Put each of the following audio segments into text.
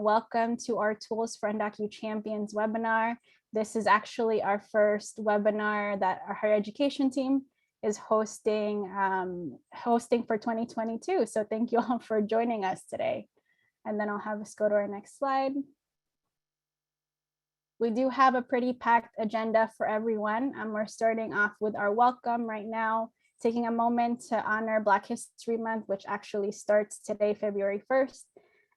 Welcome to our Tools for Undocu Champions webinar. This is actually our first webinar that our higher education team is hosting for 2022. So thank you all for joining us today. And then I'll have us go to our next slide. We do have a pretty packed agenda for everyone. We're starting off with our welcome right now, taking a moment to honor Black History Month, which actually starts today, February 1st.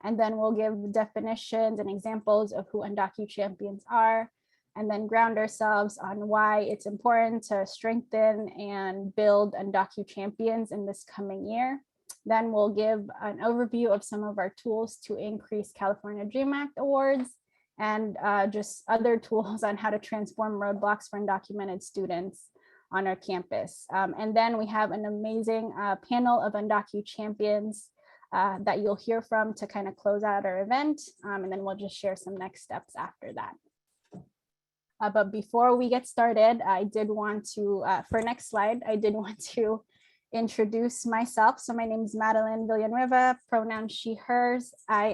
And then we'll give definitions and examples of who Undocu Champions are, and then ground ourselves on why it's important to strengthen and build Undocu Champions in this coming year. Then we'll give an overview of some of our tools to increase California Dream Act awards and just other tools on how to transform roadblocks for undocumented students on our campus. And then we have an amazing panel of Undocu Champions that you'll hear from to kind of close out our event. And then we'll just share some next steps after that. But before we get started, I did want to, for next slide, I did want to introduce myself. So my name is Madeline Villanueva, pronoun she, hers. I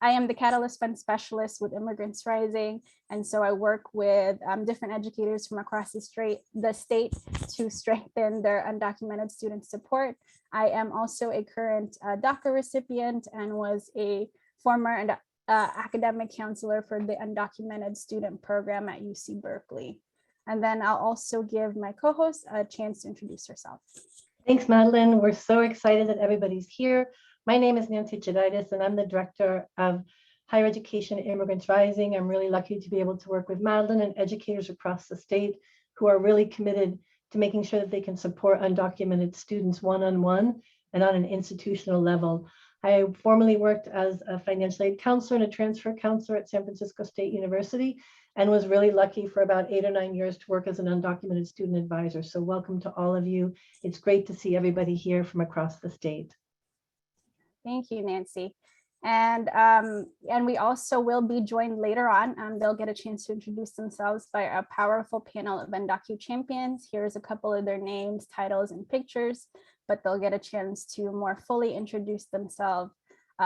am the Catalyst Fund Specialist with Immigrants Rising. And so I work with different educators from across the state to strengthen their undocumented student support. I am also a current DACA recipient and was a former academic counselor for the undocumented student program at UC Berkeley. And then I'll also give my co-host a chance to introduce herself. Thanks, Madeline. We're so excited that everybody's here. My name is Nancy Cheditis, and I'm the Director of Higher Education at Immigrants Rising. I'm really lucky to be able to work with Madeline and educators across the state who are really committed to making sure that they can support undocumented students one-on-one and on an institutional level. I formerly worked as a financial aid counselor and a transfer counselor at San Francisco State University, and was really lucky for about 8 or 9 years to work as an undocumented student advisor. So welcome to all of you. It's great to see everybody here from across the state. Thank you, Nancy. And we also will be joined later on. They'll get a chance to introduce themselves by a powerful panel of Undocu Champions. Here's a couple of their names, titles, and pictures, but they'll get a chance to more fully introduce themselves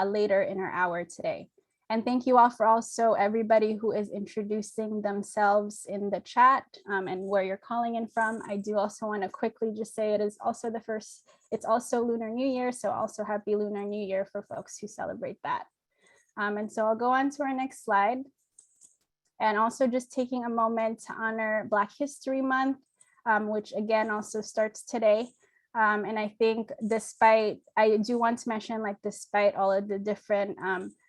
later in our hour today. And thank you all for also everybody who is introducing themselves in the chat and where you're calling in from. I do also want to quickly just say it is also it's also Lunar New Year, so also happy Lunar New Year for folks who celebrate that. And so I'll go on to our next slide. And also just taking a moment to honor Black History Month, which again also starts today. And I think I do want to mention, like, despite all of the different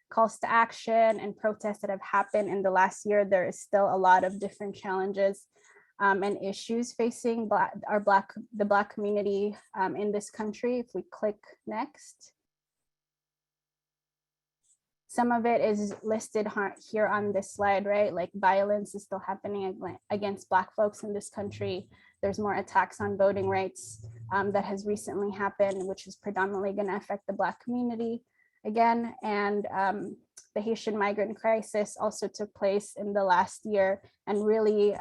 calls to action and protests that have happened in the last year, there is still a lot of different challenges and issues facing the Black community in this country. If we click next. Some of it is listed here on this slide, right? Like, violence is still happening against Black folks in this country. There's more attacks on voting rights that has recently happened, which is predominantly going to affect the Black community again. And the Haitian migrant crisis also took place in the last year and really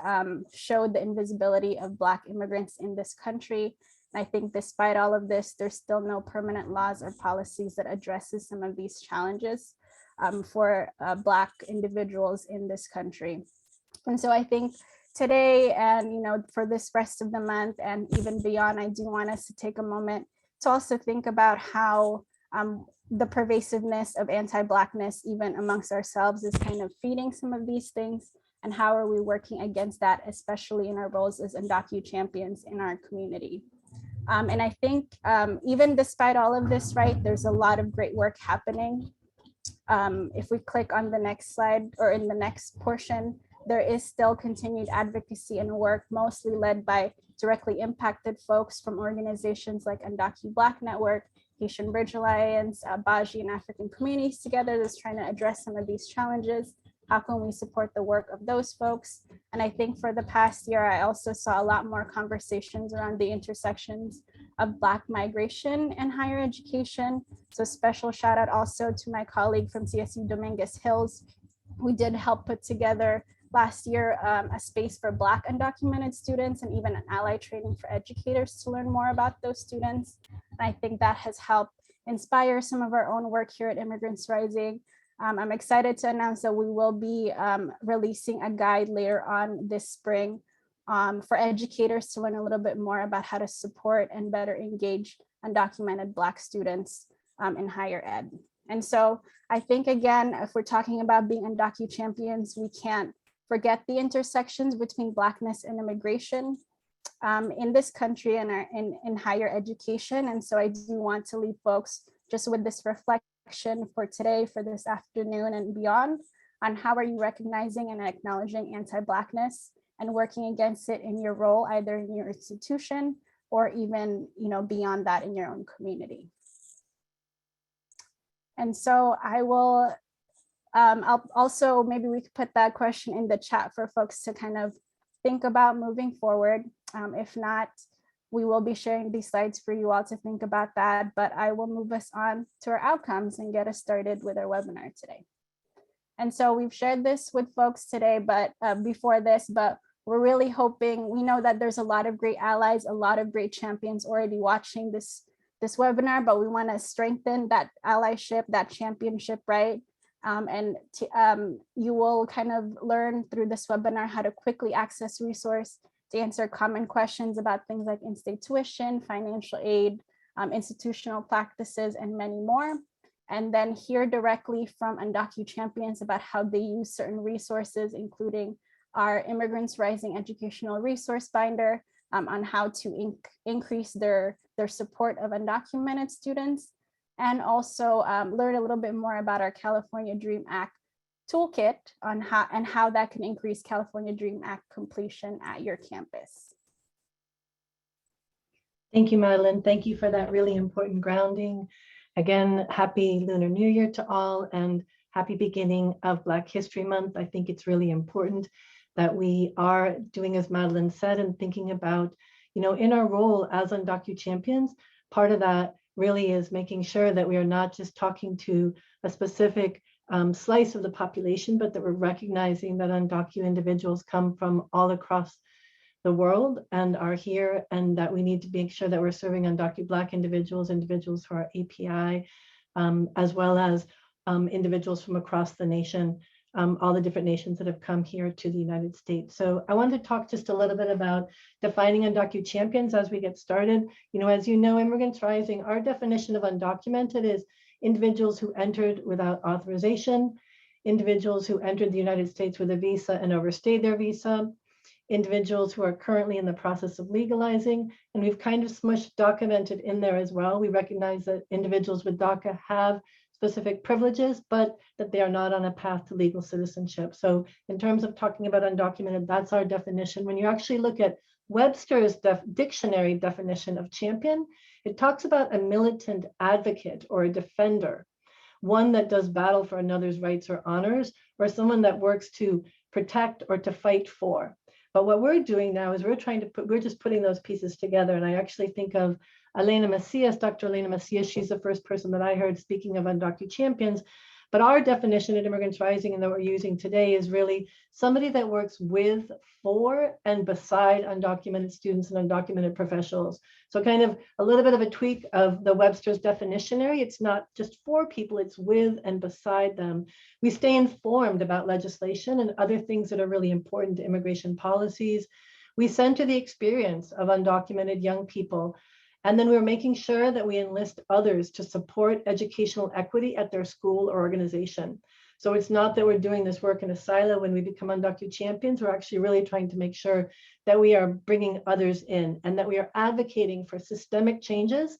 showed the invisibility of Black immigrants in this country. And I think despite all of this, there's still no permanent laws or policies that addresses some of these challenges for Black individuals in this country. And so I think today and for this rest of the month and even beyond, I do want us to take a moment to also think about how the pervasiveness of anti-Blackness, even amongst ourselves, is kind of feeding some of these things, and how are we working against that, especially in our roles as Undocu Champions in our community. And I think even despite all of this, right, there's a lot of great work happening. If we click on the next slide or in the next portion, there is still continued advocacy and work, mostly led by directly impacted folks from organizations like Undocu Black Network, Haitian Bridge Alliance, Baji, and African Communities Together that's trying to address some of these challenges. How can we support the work of those folks? And I think for the past year, I also saw a lot more conversations around the intersections of Black migration and higher education. So special shout out also to my colleague from CSU Dominguez Hills. We did help put together last year a space for Black undocumented students and even an ally training for educators to learn more about those students. And I think that has helped inspire some of our own work here at Immigrants Rising. I'm excited to announce that we will be releasing a guide later on this spring for educators to learn a little bit more about how to support and better engage undocumented Black students in higher ed. And so I think, again, if we're talking about being Undocu champions, we can't forget the intersections between Blackness and immigration in this country and in higher education. And so I do want to leave folks just with this reflection for today, for this afternoon and beyond, on how are you recognizing and acknowledging anti-Blackness and working against it in your role, either in your institution or even, beyond that in your own community. And so I will, I'll also, maybe we could put that question in the chat for folks to kind of think about moving forward. If not, we will be sharing these slides for you all to think about that, but I will move us on to our outcomes and get us started with our webinar today. And so we've shared this with folks today, but but we're really hoping, we know that there's a lot of great allies, a lot of great champions already watching this webinar, but we want to strengthen that allyship, that championship, right? You will kind of learn through this webinar how to quickly access resource to answer common questions about things like in-state tuition, financial aid, institutional practices, and many more. And then hear directly from Undocu Champions about how they use certain resources, including our Immigrants Rising educational resource binder on how to increase their support of undocumented students, and also learn a little bit more about our California Dream Act toolkit on how that can increase California Dream Act completion at your campus. Thank you, Madeline. Thank you for that really important grounding. Again, happy Lunar New Year to all and happy beginning of Black History Month. I think it's really important that we are doing as Madeline said and thinking about, in our role as Undocu Champions, part of that really is making sure that we are not just talking to a specific slice of the population, but that we're recognizing that Undocu individuals come from all across the world and are here, and that we need to make sure that we're serving Undocu Black individuals, individuals who are API, as well as individuals from across the nation, all the different nations that have come here to the United States. So I wanted to talk just a little bit about defining Undocu champions as we get started. As you know, Immigrants Rising, our definition of undocumented is individuals who entered without authorization, individuals who entered the United States with a visa and overstayed their visa, individuals who are currently in the process of legalizing, and we've kind of smushed documented in there as well. We recognize that individuals with DACA have specific privileges, but that they are not on a path to legal citizenship. So in terms of talking about undocumented, that's our definition. When you actually look at Webster's dictionary definition of champion, it talks about a militant advocate or a defender, one that does battle for another's rights or honors, or someone that works to protect or to fight for. But what we're doing now is we're just putting those pieces together. And I actually think of Elena Macias, Dr. Elena Macias. She's the first person that I heard speaking of Undocu Champions. But our definition at Immigrants Rising and that we're using today is really somebody that works with, for, and beside undocumented students and undocumented professionals. So kind of a little bit of a tweak of the Webster's definitionary. It's not just for people, it's with and beside them. We stay informed about legislation and other things that are really important to immigration policies. We center the experience of undocumented young people. And then we're making sure that we enlist others to support educational equity at their school or organization. So it's not that we're doing this work in a silo when we become Undocu Champions. We're actually really trying to make sure that we are bringing others in and that we are advocating for systemic changes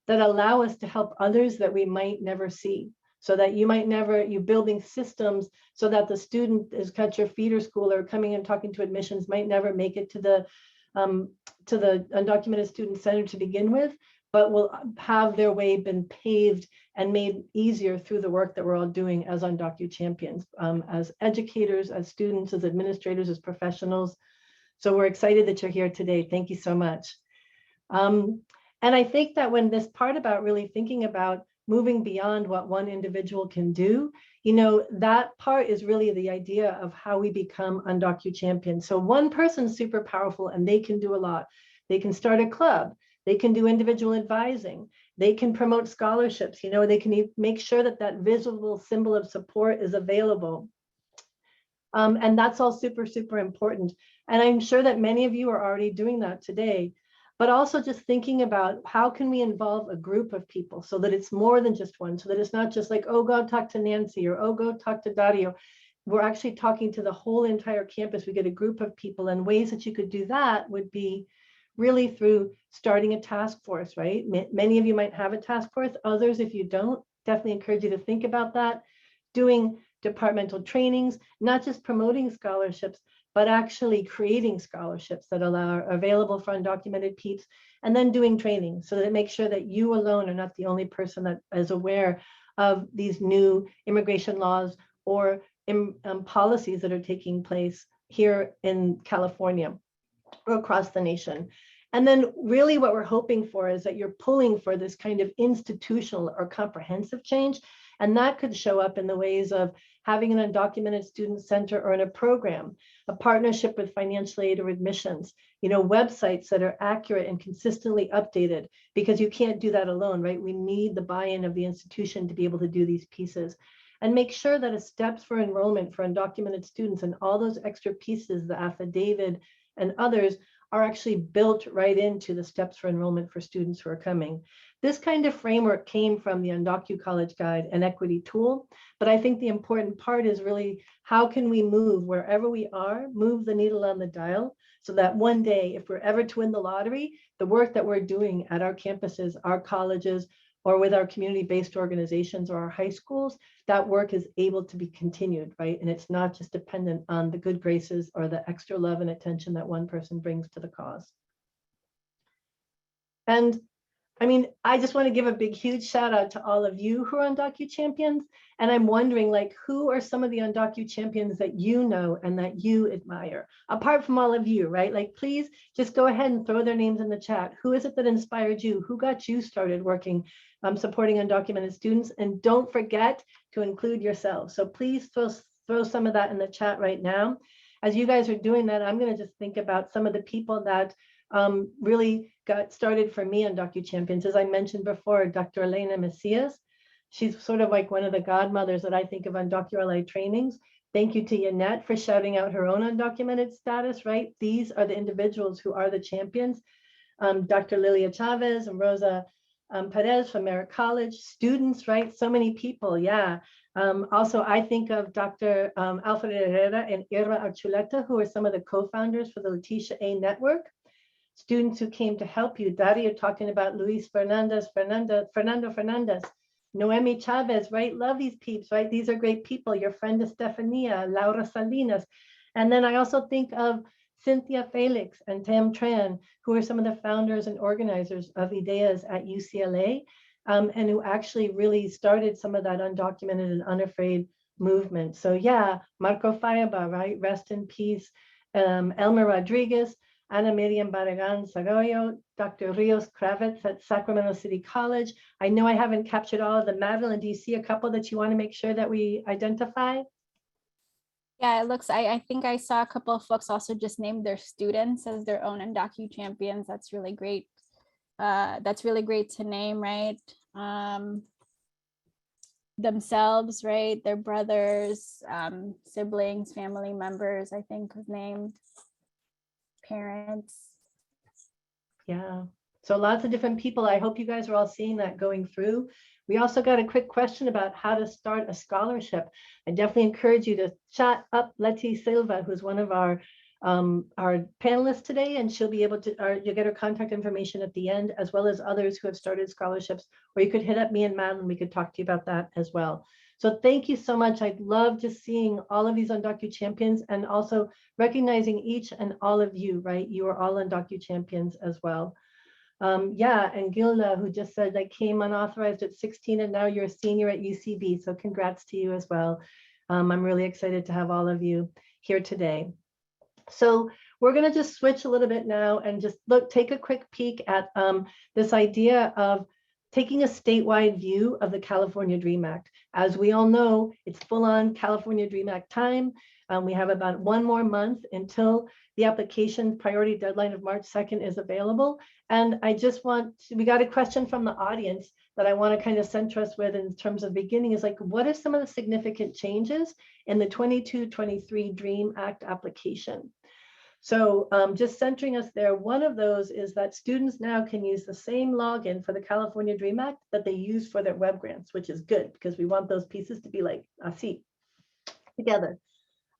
that allow us to help others that we might never see. So that you building systems so that the student is at your feeder school or coming and talking to admissions might never make it to the undocumented student center to begin with, but will have their way been paved and made easier through the work that we're all doing as Undocu Champions, as educators, as students, as administrators, as professionals. So we're excited that you're here today. Thank you so much. And I think that when this part about really thinking about moving beyond what one individual can do, that part is really the idea of how we become Undocu Champions. So one person's super powerful and they can do a lot. They can start a club. They can do individual advising. They can promote scholarships, you know, they can make sure that that visible symbol of support is available. And that's all super, super important. And I'm sure that many of you are already doing that today, but also just thinking about how can we involve a group of people so that it's more than just one, so that it's not just like, oh, go talk to Nancy or, oh, go talk to Dario. We're actually talking to the whole entire campus. We get a group of people, and ways that you could do that would be really through starting a task force, right? Many of you might have a task force. Others, if you don't, definitely encourage you to think about that. Doing departmental trainings, not just promoting scholarships, but actually creating scholarships that are available for undocumented peeps, and then doing training so that it makes sure that you alone are not the only person that is aware of these new immigration laws or policies that are taking place here in California or across the nation. And then really what we're hoping for is that you're pulling for this kind of institutional or comprehensive change. And that could show up in the ways of having an undocumented student center or in a program, a partnership with financial aid or admissions, you know, websites that are accurate and consistently updated, because you can't do that alone, right? We need the buy-in of the institution to be able to do these pieces. And make sure that a steps for enrollment for undocumented students and all those extra pieces, the affidavit and others, are actually built right into the steps for enrollment for students who are coming. This kind of framework came from the Undocu College Guide and Equity Tool, but I think the important part is really how can we move wherever we are, move the needle on the dial, so that one day, if we're ever to win the lottery, the work that we're doing at our campuses, our colleges, or with our community-based organizations or our high schools, that work is able to be continued, right? And it's not just dependent on the good graces or the extra love and attention that one person brings to the cause. And I mean, I just want to give a big, huge shout out to all of you who are Undocu Champions. And I'm wondering, like, who are some of the Undocu Champions that you know and that you admire, apart from all of you, right? Like, please just go ahead and throw their names in the chat. Who is it that inspired you? Who got you started working, supporting undocumented students? And don't forget to include yourselves. So please throw some of that in the chat right now. As you guys are doing that, I'm going to just think about some of the people that really got started for me on Undocu Champions. As I mentioned before, Dr. Elena Macias. She's sort of like one of the godmothers that I think of on DocuLA trainings. Thank you to Yanette for shouting out her own undocumented status, right? These are the individuals who are the champions. Dr. Lilia Chavez and Rosa Perez from Merritt College, students, right? So many people, yeah. Also, I think of Dr. Alfred Herrera and Irma Archuleta, who are some of the co-founders for the Leticia A Network. Students who came to help you. Dario talking about Luis Fernandez, Fernando Fernandez, Noemi Chavez, right? Love these peeps, right? These are great people. Your friend Estefania, Laura Salinas. And then I also think of Cynthia Felix and Tam Tran, who are some of the founders and organizers of Ideas at UCLA, and who actually really started some of that undocumented and unafraid movement. So yeah, Marco Fayaba, right? Rest in peace. Elmer Rodriguez, Ana Miriam Barragan Sagoyo, Dr. Rios Kravitz at Sacramento City College. I know I haven't captured all of them. Madeline, do you see a couple that you want to make sure that we identify? Yeah, it looks, I think I saw a couple of folks also just named their students as their own Undocu Champions. That's really great. That's really great to name, right? Themselves, right? Their brothers, siblings, family members, I think was named. Parents. Yeah, so lots of different people. I hope you guys are all seeing that going through. We also got a quick question about how to start a scholarship. I definitely encourage you to chat up Letty Silva, who's one of our panelists today, and she'll be able to, you'll get her contact information at the end, as well as others who have started scholarships, or you could hit up me and Madeline. We could talk to you about that as well. So thank you so much. I'd love just seeing all of these Undocu Champions and also recognizing each and all of you, right? You are all Undocu Champions as well. Yeah, and Gilda, who just said I came unauthorized at 16 and now you're a senior at UCB. So congrats to you as well. I'm really excited to have all of you here today. So we're going to just switch a little bit now and just take a quick peek at this idea of taking a statewide view of the California Dream Act. As we all know, it's full on California Dream Act time. We have about 1 more month until the application priority deadline of March 2nd is available. And I just we got a question from the audience that I want to kind of center us with in terms of beginning is like, what are some of the significant changes in the 22-23 DREAM Act application? So just centering us there, one of those is that students now can use the same login for the California DREAM Act that they use for their web grants, which is good because we want those pieces to be like así together.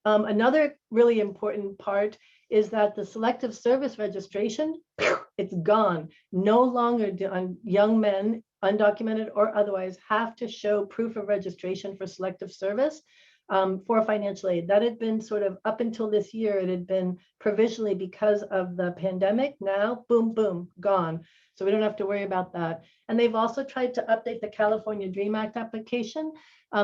Another really important part is that the selective service registration, it's gone. No longer do young men, undocumented or otherwise, have to show proof of registration for selective service for financial aid. That had been sort of up until this year, it had been provisionally because of the pandemic. Now, boom, boom, gone. So we don't have to worry about that. And they've also tried to update the California DREAM Act application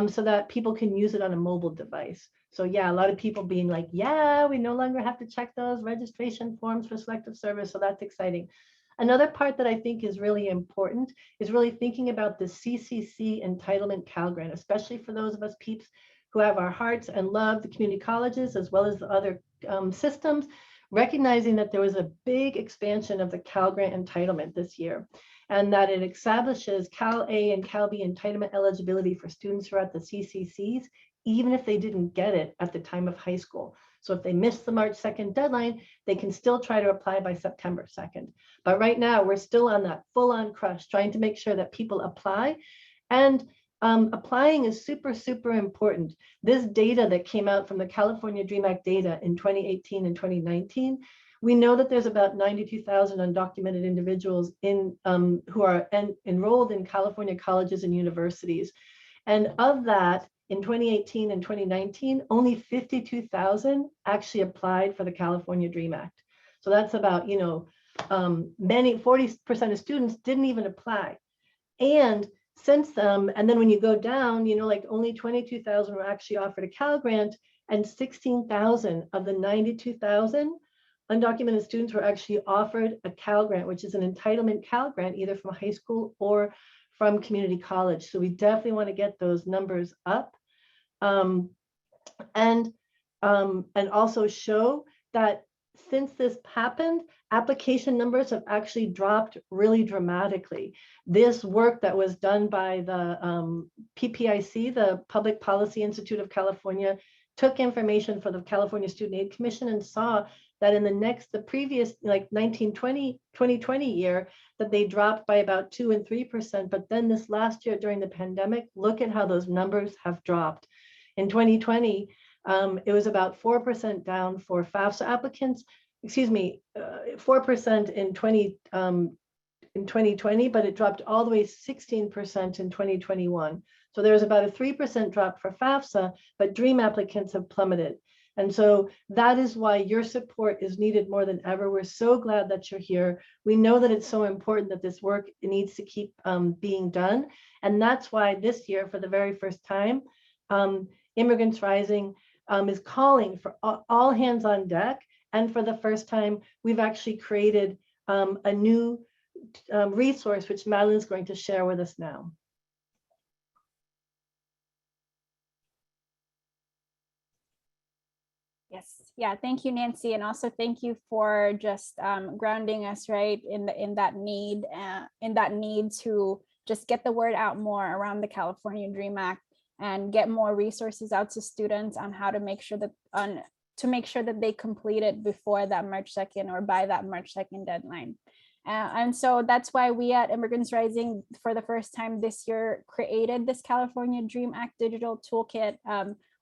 so that people can use it on a mobile device. So yeah, a lot of people being like, yeah, we no longer have to check those registration forms for selective service. So that's exciting. Another part that I think is really important is really thinking about the CCC entitlement Cal Grant, especially for those of us peeps who have our hearts and love the community colleges as well as the other systems, recognizing that there was a big expansion of the Cal Grant entitlement this year, and that it establishes Cal A and Cal B entitlement eligibility for students who are at the CCCs, even if they didn't get it at the time of high school. So if they missed the March 2nd deadline, they can still try to apply by September 2nd. But right now, we're still on that full-on crush, trying to make sure that people apply. And applying is super, super important. This data that came out from the California DREAM Act data in 2018 and 2019, we know that there's about 92,000 undocumented individuals who are enrolled in California colleges and universities. And of that, in 2018 and 2019, only 52,000 actually applied for the California DREAM Act. So that's about, 40% of students didn't even apply. And since and then when you go down, like only 22,000 were actually offered a Cal Grant, and 16,000 of the 92,000 undocumented students were actually offered a Cal Grant, which is an entitlement Cal Grant, either from high school or from community college. So we definitely want to get those numbers up and also show that since this happened, application numbers have actually dropped really dramatically. This work that was done by the PPIC, the Public Policy Institute of California, took information for the California Student Aid Commission and saw that in the previous like 2020 year, that they dropped by about 2% and 3%. But then this last year during the pandemic, look at how those numbers have dropped. In 2020, it was about 4% down for FAFSA applicants, 4% in 2020, but it dropped all the way 16% in 2021. So there was about a 3% drop for FAFSA, but DREAM applicants have plummeted. And so that is why your support is needed more than ever. We're so glad that you're here. We know that it's so important that this work needs to keep being done. And that's why this year, for the very first time, Immigrants Rising is calling for all hands on deck. And for the first time, we've actually created a new resource, which Madeline is going to share with us now. Yes, yeah, thank you, Nancy, and also thank you for just grounding us right in that need to just get the word out more around the California DREAM Act and get more resources out to students on how to make sure that they complete it before that March 2nd or by that March 2nd deadline. And so that's why we at Immigrants Rising, for the first time this year, created this California DREAM Act digital toolkit.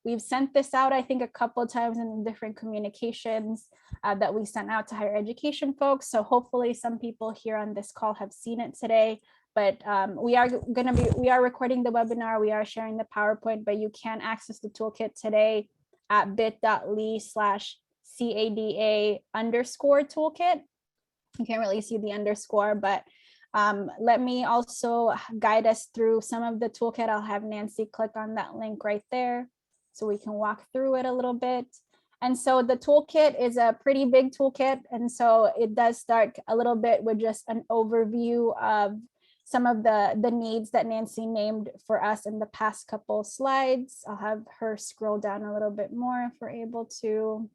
We've sent this out, I think, a couple of times in different communications that we sent out to higher education folks. So hopefully some people here on this call have seen it today. But we are recording the webinar, we are sharing the PowerPoint, but you can access the toolkit today at bit.ly/CADA_toolkit. You can't really see the underscore, but let me also guide us through some of the toolkit. I'll have Nancy click on that link right there so we can walk through it a little bit. And so the toolkit is a pretty big toolkit. And so it does start a little bit with just an overview of some of the needs that Nancy named for us in the past couple slides. I'll have her scroll down a little bit more if we're able to.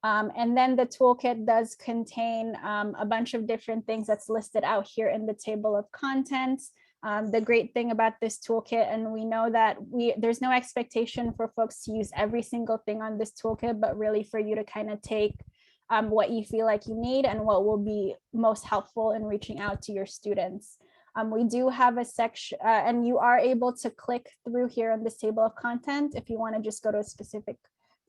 And then the toolkit does contain a bunch of different things that's listed out here in the table of contents. The great thing about this toolkit, and we know that there's no expectation for folks to use every single thing on this toolkit, but really for you to kind of take what you feel like you need and what will be most helpful in reaching out to your students. We do have a section, and you are able to click through here in this table of content if you want to just go to a specific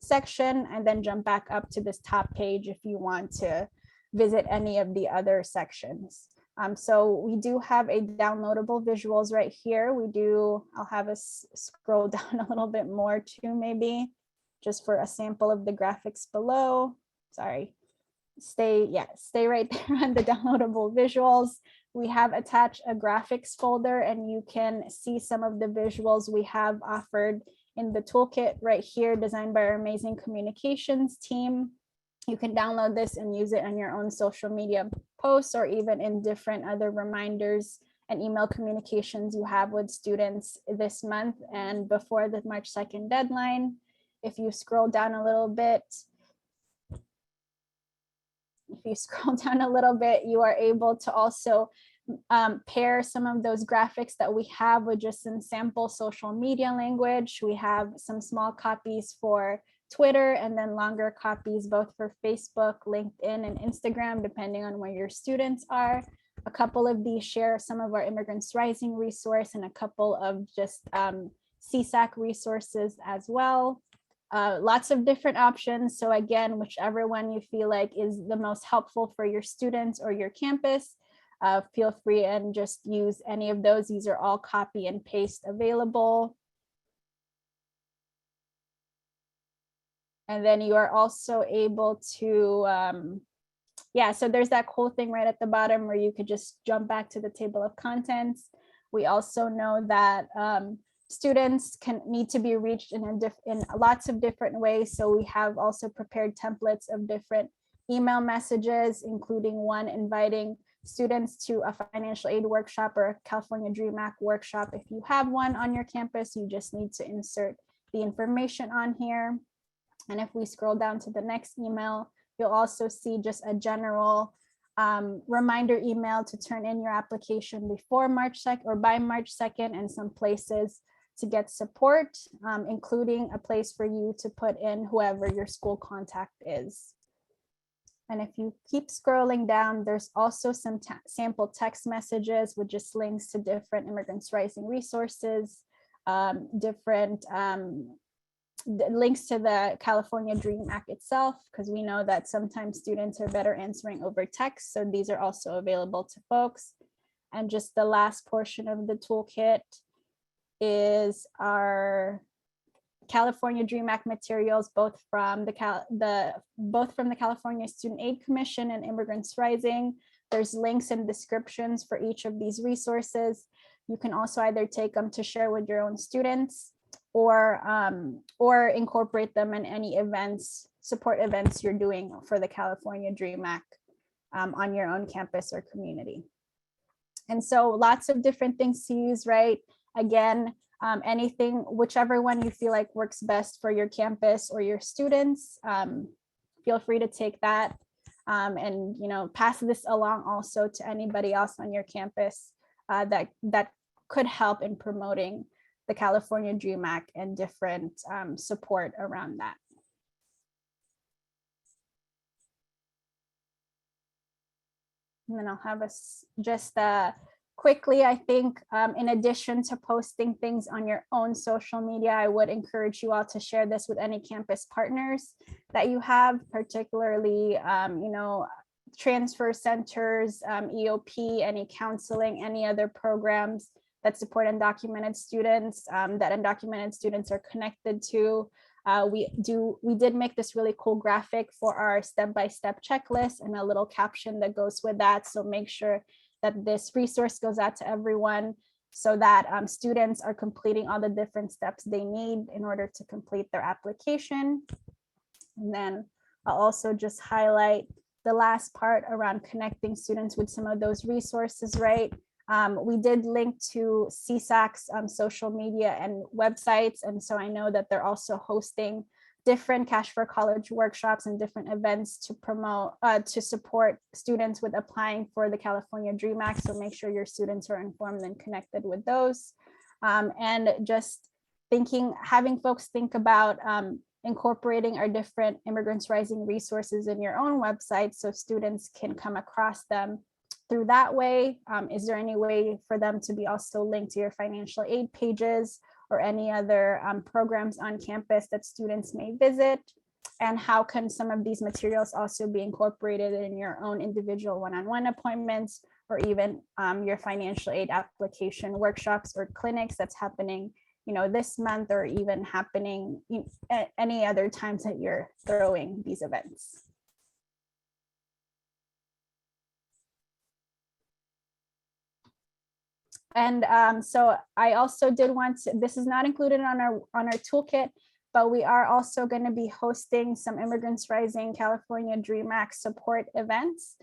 section and then jump back up to this top page if you want to visit any of the other sections. So we do have a downloadable visuals right here. I'll have us scroll down a little bit more too, maybe just for a sample of the graphics below. Sorry, stay right there on the downloadable visuals. We have attached a graphics folder and you can see some of the visuals we have offered in the toolkit right here, designed by our amazing communications team. You can download this and use it on your own social media posts or even in different other reminders and email communications you have with students this month and before the March 2nd deadline. If you scroll down a little bit, you are able to also pair some of those graphics that we have with just some sample social media language. We have some small copies for Twitter and then longer copies both for Facebook, LinkedIn, and Instagram, depending on where your students are. A couple of these share some of our Immigrants Rising resource and a couple of just CSAC resources as well. Lots of different options. So again, whichever one you feel like is the most helpful for your students or your campus, feel free and just use any of those. These are all copy and paste available. And then you are also able to, so there's that cool thing right at the bottom where you could just jump back to the table of contents. We also know that students need to be reached in lots of different ways. So we have also prepared templates of different email messages, including one inviting students to a financial aid workshop or a California Dream Act workshop. If you have one on your campus, you just need to insert the information on here. And if we scroll down to the next email, you'll also see just a general reminder email to turn in your application before March 2nd or by March 2nd, and some places to get support, including a place for you to put in whoever your school contact is. And if you keep scrolling down, there's also some sample text messages with just links to different Immigrants Rising resources, different links to the California Dream Act itself, because we know that sometimes students are better answering over text. So these are also available to folks. And just the last portion of the toolkit is our California Dream Act materials, both from the California Student Aid Commission and Immigrants Rising. There's links and descriptions for each of these resources. You can also either take them to share with your own students or incorporate them in any support events you're doing for the California Dream Act on your own campus or community. And so lots of different things to use, right? Again, anything, whichever one you feel like works best for your campus or your students, feel free to take that and pass this along also to anybody else on your campus that could help in promoting the California Dream Act and different support around that. And then I'll have us just quickly, I think, in addition to posting things on your own social media, I would encourage you all to share this with any campus partners that you have, particularly, transfer centers, EOP, any counseling, any other programs that support undocumented students, that undocumented students are connected to. We did make this really cool graphic for our step-by-step checklist and a little caption that goes with that. So make sure that this resource goes out to everyone so that students are completing all the different steps they need in order to complete their application. And then I'll also just highlight the last part around connecting students with some of those resources, right? We did link to CSAC's social media and websites. And so I know that they're also hosting different Cash for College workshops and different events to promote, to support students with applying for the California Dream Act. So make sure your students are informed and connected with those. And just having folks think about incorporating our different Immigrants Rising resources in your own website so students can come across them through that way. Is there any way for them to be also linked to your financial aid pages or any other programs on campus that students may visit? And how can some of these materials also be incorporated in your own individual one-on-one appointments, or even your financial aid application workshops or clinics that's happening, you know, this month, or even happening at any other times that you're throwing these events? And so I also did want to, this is not included on our toolkit, but we are also going to be hosting some Immigrants Rising California Dream Act support events,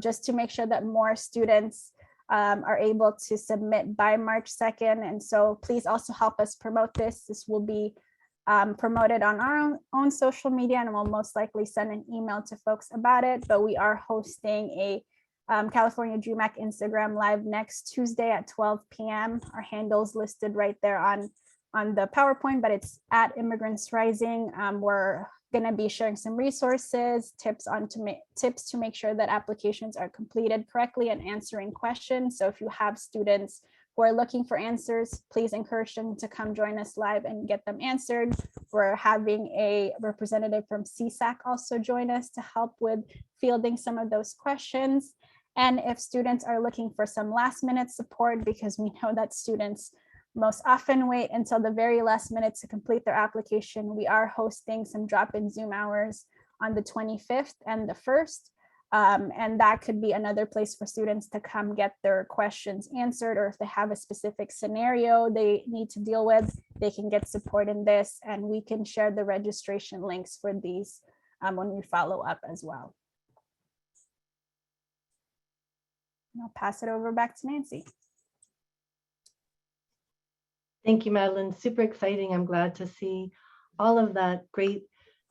just to make sure that more students are able to submit by March 2nd. And so please also help us promote this. This will be promoted on our own social media, and we'll most likely send an email to folks about it. But we are hosting a California Dream Act Instagram Live next Tuesday at 12 p.m. Our handle's listed right there on the PowerPoint, but it's at Immigrants Rising. We're going to be sharing some resources, tips to make sure that applications are completed correctly and answering questions. So if you have students who are looking for answers, please encourage them to come join us live and get them answered. We're having a representative from CSAC also join us to help with fielding some of those questions. And if students are looking for some last minute support, because we know that students most often wait until the very last minute to complete their application, we are hosting some drop-in Zoom hours on the 25th and the 1st. And that could be another place for students to come get their questions answered, or if they have a specific scenario they need to deal with, they can get support in this, and we can share the registration links for these when we follow up as well. And I'll pass it over back to Nancy. Thank you, Madeline. Super exciting. I'm glad to see all of that great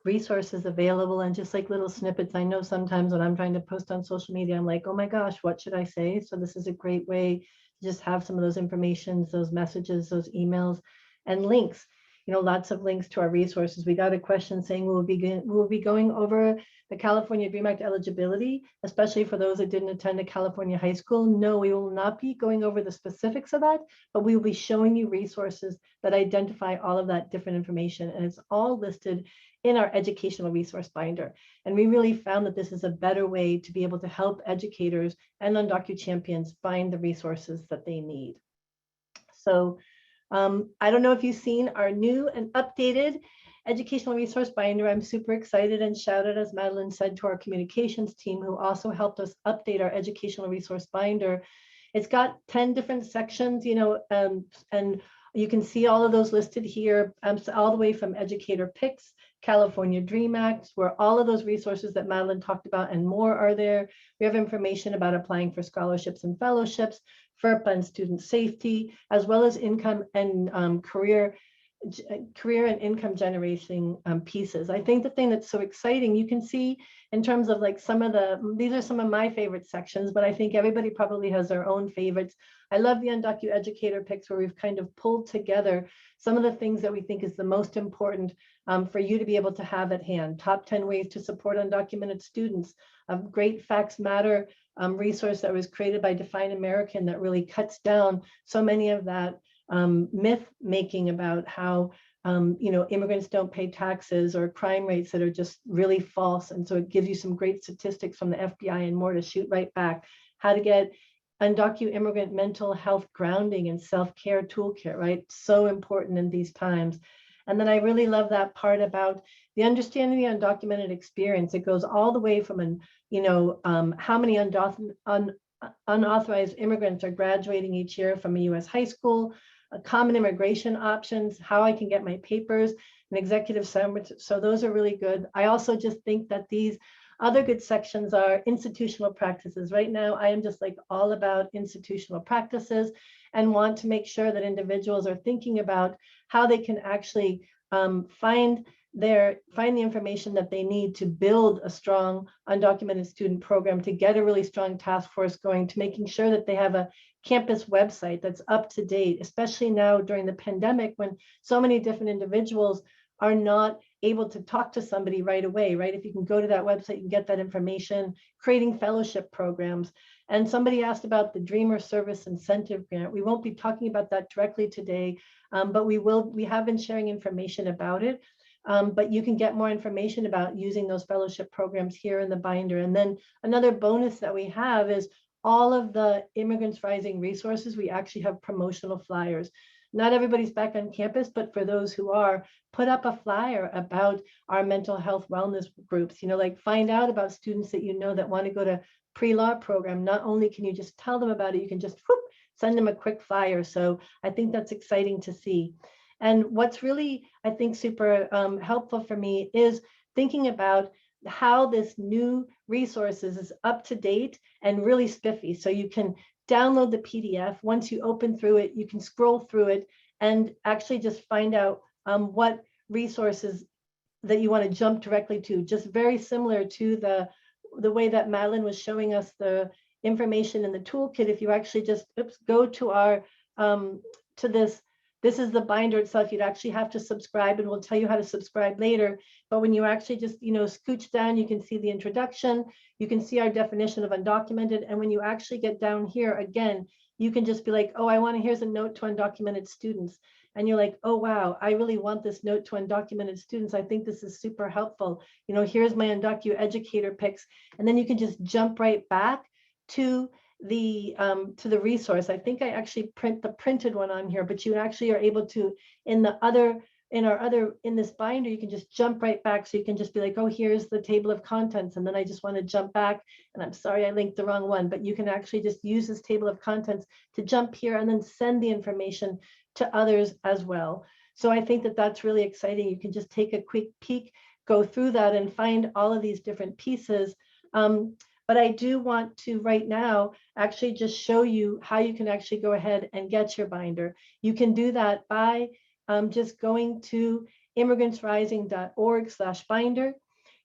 resources available, and just like little snippets. I know sometimes when I'm trying to post on social media, I'm like, oh my gosh, what should I say? So this is a great way to just have some of those informations, those messages, those emails, and links. You know, lots of links to our resources. We got a question saying we'll be going over the California Dream Act eligibility, especially for those that didn't attend a California high school. No, we will not be going over the specifics of that, but we will be showing you resources that identify all of that different information, and it's all listed in our educational resource binder. And we really found that this is a better way to be able to help educators and Undocu Champions find the resources that they need. So I don't know if you've seen our new and updated educational resource binder. I'm super excited, and shout out, as Madeline said, to our communications team who also helped us update our educational resource binder. It's got 10 different sections, you know, and you can see all of those listed here, so all the way from educator picks, California Dream Act, where all of those resources that Madeline talked about and more are there. We have information about applying for scholarships and fellowships, FERPA and student safety, as well as income and career and income generating pieces. I think the thing that's so exciting, you can see in terms of like these are some of my favorite sections, but I think everybody probably has their own favorites. I love the Undocu educator picks, where we've kind of pulled together some of the things that we think is the most important for you to be able to have at hand. Top 10 ways to support undocumented students, a great Facts Matter resource that was created by Define American that really cuts down so many of that myth making about how you know, immigrants don't pay taxes, or crime rates that are just really false. And so it gives you some great statistics from the FBI and more to shoot right back. How to get Undocu immigrant mental health grounding and self-care toolkit, right? So important in these times. And then I really love that part about the understanding the undocumented experience. It goes all the way from how many unauthorized immigrants are graduating each year from a U.S. high school, common immigration options, how I can get my papers, an executive summary. So those are really good. I also just think that these Other good sections are institutional practices. Right now, I am just like all about institutional practices and want to make sure that individuals are thinking about how they can actually find the information that they need to build a strong undocumented student program, to get a really strong task force going, to making sure that they have a campus website that's up to date, especially now during the pandemic when so many different individuals are not able to talk to somebody right away, right? If you can go to that website, you can get that information, creating fellowship programs. And somebody asked about the Dreamer Service Incentive Grant. We won't be talking about that directly today, but we have been sharing information about it. But you can get more information about using those fellowship programs here in the binder. And then another bonus that we have is all of the Immigrants Rising resources. We actually have promotional flyers. Not everybody's back on campus, but for those who are, put up a flyer about our mental health wellness groups, like find out about students that you know that want to go to pre-law program. Not only can you just tell them about it, you can just send them a quick flyer. So I think that's exciting to see. And what's really, I think, super helpful for me is thinking about how this new resources is up to date and really spiffy. So you can download the PDF. Once you open through it, you can scroll through it and actually just find out what resources that you want to jump directly to. Just very similar to the way that Madeline was showing us the information in the toolkit. If you actually just go to our to this is the binder itself. You'd actually have to subscribe, and we'll tell you how to subscribe later. But when you actually just, scooch down, you can see the introduction, you can see our definition of undocumented. And when you actually get down here, again, you can just be like, oh, here's a note to undocumented students. And you're like, oh, wow, I really want this note to undocumented students. I think this is super helpful. Here's my Undocu educator picks. And then you can just jump right back to the resource. I think I actually print the printed one on here, but you actually are able to in this binder, you can just jump right back. So you can just be like, oh, here's the table of contents. And then I just want to jump back, and I'm sorry, I linked the wrong one, but you can actually just use this table of contents to jump here and then send the information to others as well. So I think that that's really exciting. You can just take a quick peek, go through that and find all of these different pieces. But I do want to right now actually just show you how you can actually go ahead and get your binder. You can do that by just going to immigrantsrising.org/binder.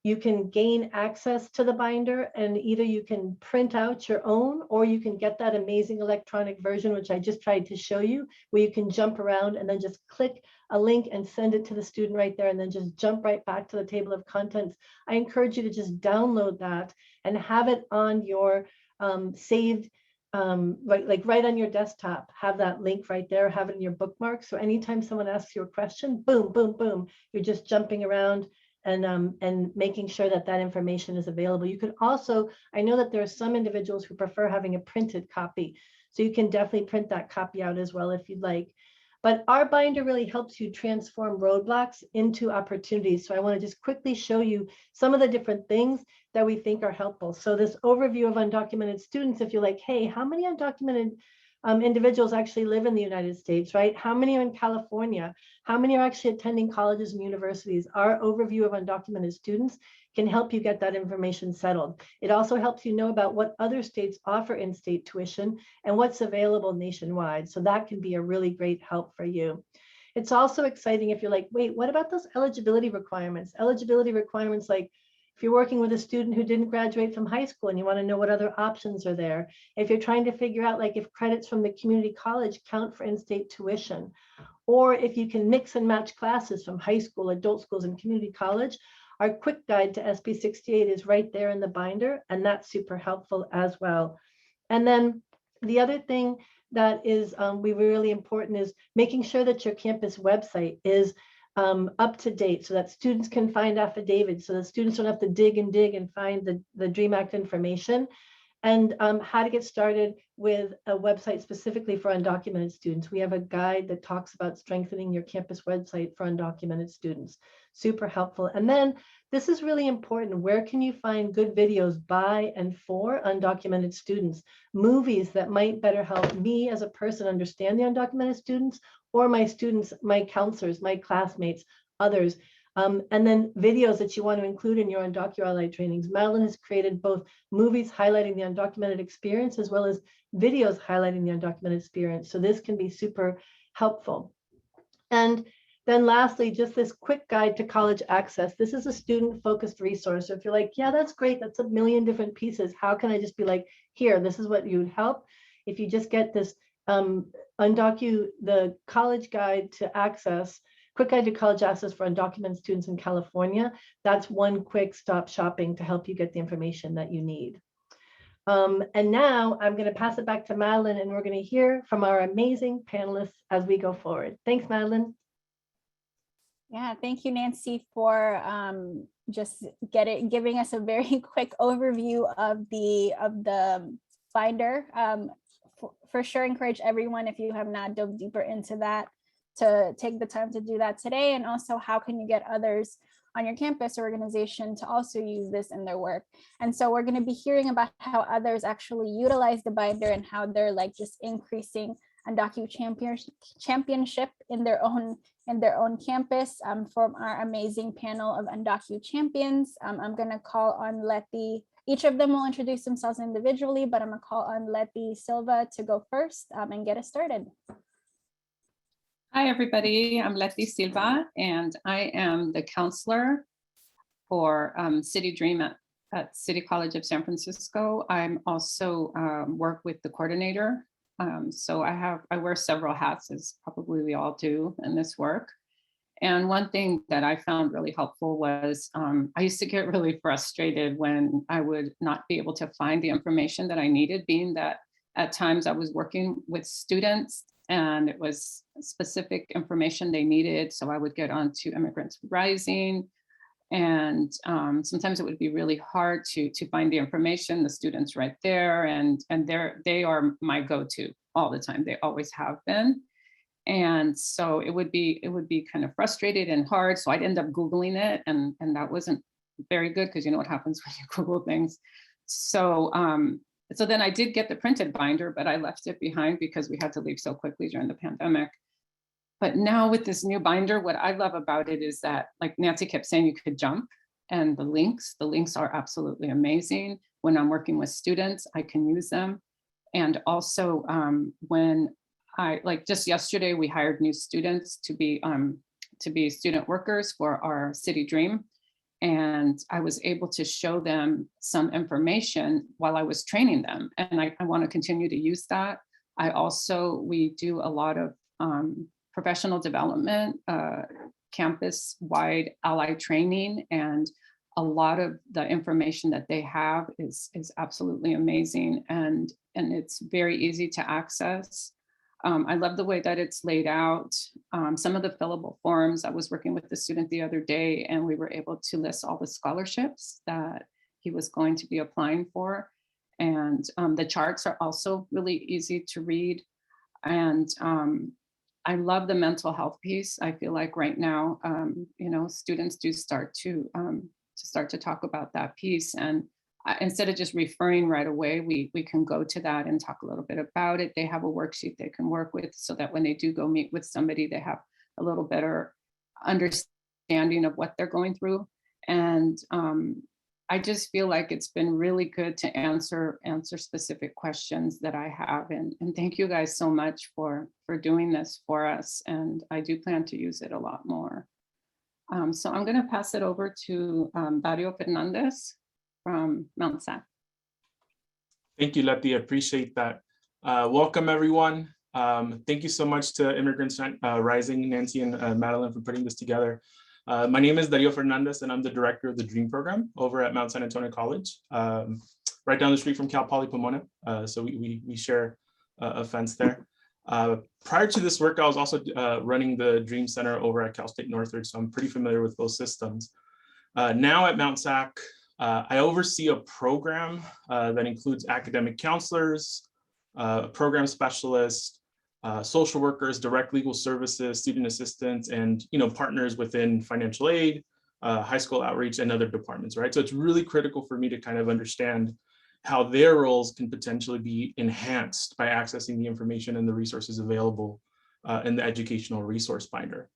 You can gain access to the binder, and either you can print out your own, or you can get that amazing electronic version, which I just tried to show you, where you can jump around and then just click a link and send it to the student right there, and then just jump right back to the table of contents. I encourage you to just download that and have it on your saved, right on your desktop. Have that link right there, have it in your bookmarks. So anytime someone asks you a question, boom, boom, boom, you're just jumping around and making sure that that information is available. You could also, I know that there are some individuals who prefer having a printed copy, so you can definitely print that copy out as well if you'd like. But our binder really helps you transform roadblocks into opportunities. So I want to just quickly show you some of the different things that we think are helpful. So this overview of undocumented students, if you're like, hey, how many undocumented individuals actually live in the United States, right? How many are in California? How many are actually attending colleges and universities? Our overview of undocumented students can help you get that information settled. It also helps you know about what other states offer in-state tuition and what's available nationwide. So that can be a really great help for you. It's also exciting if you're like, wait, what about those eligibility requirements? Eligibility requirements, like if you're working with a student who didn't graduate from high school and you want to know what other options are there. If you're trying to figure out like if credits from the community college count for in-state tuition, or if you can mix and match classes from high school, adult schools, and community college, our quick guide to SB 68 is right there in the binder, and that's super helpful as well. And then the other thing that is really important is making sure that your campus website is up to date so that students can find affidavits, so that students don't have to dig and find the DREAM Act information, and how to get started with a website specifically for undocumented students. We have a guide that talks about strengthening your campus website for undocumented students. Super helpful. And then this is really important. Where can you find good videos by and for undocumented students? Movies that might better help me as a person understand the undocumented students, or my students, my counselors, my classmates, others. And then videos that you want to include in your UndocuRLI trainings. Madeline has created both movies highlighting the undocumented experience as well as videos highlighting the undocumented experience. So this can be super helpful. And then lastly, just this quick guide to college access. This is a student-focused resource. So if you're like, yeah, that's great, that's a million different pieces. How can I just be like, here, this is what you'd help? If you just get this the college guide to access, quick guide to college access for undocumented students in California, that's one quick stop shopping to help you get the information that you need. And now I'm going to pass it back to Madeline, and we're going to hear from our amazing panelists as we go forward. Thanks, Madeline. Yeah, thank you, Nancy, for just giving us a very quick overview of the binder. For sure, encourage everyone, if you have not dove deeper into that, to take the time to do that today. And also, how can you get others on your campus or organization to also use this in their work? And so we're going to be hearing about how others actually utilize the binder and how they're like just increasing Undocu championship in their own campus from our amazing panel of Undocu champions. I'm going to call on Letty. Each of them will introduce themselves individually, but I'm going to call on Letty Silva to go first and get us started. Hi, everybody. I'm Letty Silva, and I am the counselor for City Dream at City College of San Francisco. I'm also work with the coordinator. So I wear several hats, as probably we all do in this work. And one thing that I found really helpful was I used to get really frustrated when I would not be able to find the information that I needed, being that at times I was working with students and it was specific information they needed. So I would get onto Immigrants Rising, and sometimes it would be really hard to find the information. The students right there, and they are my go-to all the time. They always have been. And so it would be kind of frustrated and hard. So I'd end up Googling it, and that wasn't very good, because you know what happens when you Google things. So so then I did get the printed binder, but I left it behind because we had to leave so quickly during the pandemic. But now with this new binder, what I love about it is that, like Nancy kept saying, you could jump, and the links are absolutely amazing. When I'm working with students, I can use them. And also when just yesterday, we hired new students to be student workers for our City Dream. And I was able to show them some information while I was training them. And I want to continue to use that. We do a lot of professional development, campus-wide ally training, and a lot of the information that they have is absolutely amazing, and it's very easy to access. I love the way that it's laid out. Some of the fillable forms, I was working with the student the other day, and we were able to list all the scholarships that he was going to be applying for. And the charts are also really easy to read. And I love the mental health piece. I feel like right now, students do start to talk about that piece. And instead of just referring right away, we can go to that and talk a little bit about it. They have a worksheet they can work with, so that when they do go meet with somebody, they have a little better understanding of what they're going through. And I just feel like it's been really good to answer specific questions that I have. And thank you guys so much for doing this for us. And I do plan to use it a lot more. So I'm going to pass it over to Dario Fernandez from Mount SAC. Thank you, Letty. I appreciate that. Welcome, everyone. Thank you so much to Immigrants Rising, Nancy and Madeline, for putting this together. My name is Dario Fernandez, and I'm the director of the DREAM program over at Mount San Antonio College, right down the street from Cal Poly Pomona. So we share a fence there. Prior to this work, I was also running the DREAM Center over at Cal State Northridge, so I'm pretty familiar with both systems. Now at Mount SAC, I oversee a program that includes academic counselors, program specialists, social workers, direct legal services, student assistants, and partners within financial aid, high school outreach, and other departments, right? So it's really critical for me to kind of understand how their roles can potentially be enhanced by accessing the information and the resources available in the educational resource binder.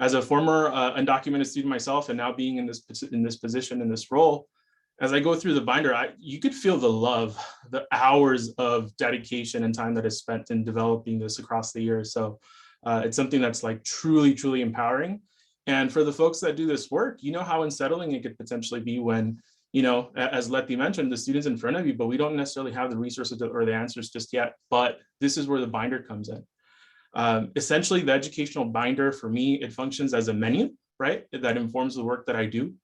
As a former undocumented student myself, and now being in this position, in this role, as I go through the binder, you could feel the love, the hours of dedication and time that is spent in developing this across the years. So it's something that's like truly, truly empowering. And for the folks that do this work, you know how unsettling it could potentially be when, you know, as Letty mentioned, the students in front of you, but we don't necessarily have the resources or the answers just yet. But this is where the binder comes in. Essentially, the educational binder, for me, it functions as a menu, right? That informs the work that I do.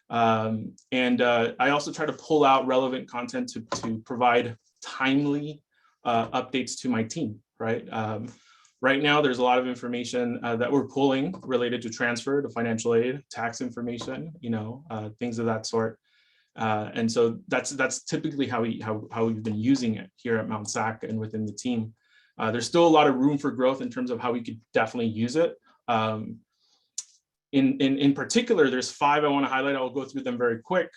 I also try to pull out relevant content to provide timely updates to my team, right? Right now, there's a lot of information that we're pulling related to transfer, to financial aid, tax information, you know, things of that sort. And so that's typically how we've been using it here at Mount SAC and within the team. There's still a lot of room for growth in terms of how we could definitely use it. In particular, there's 5 I want to highlight. I'll go through them very quick.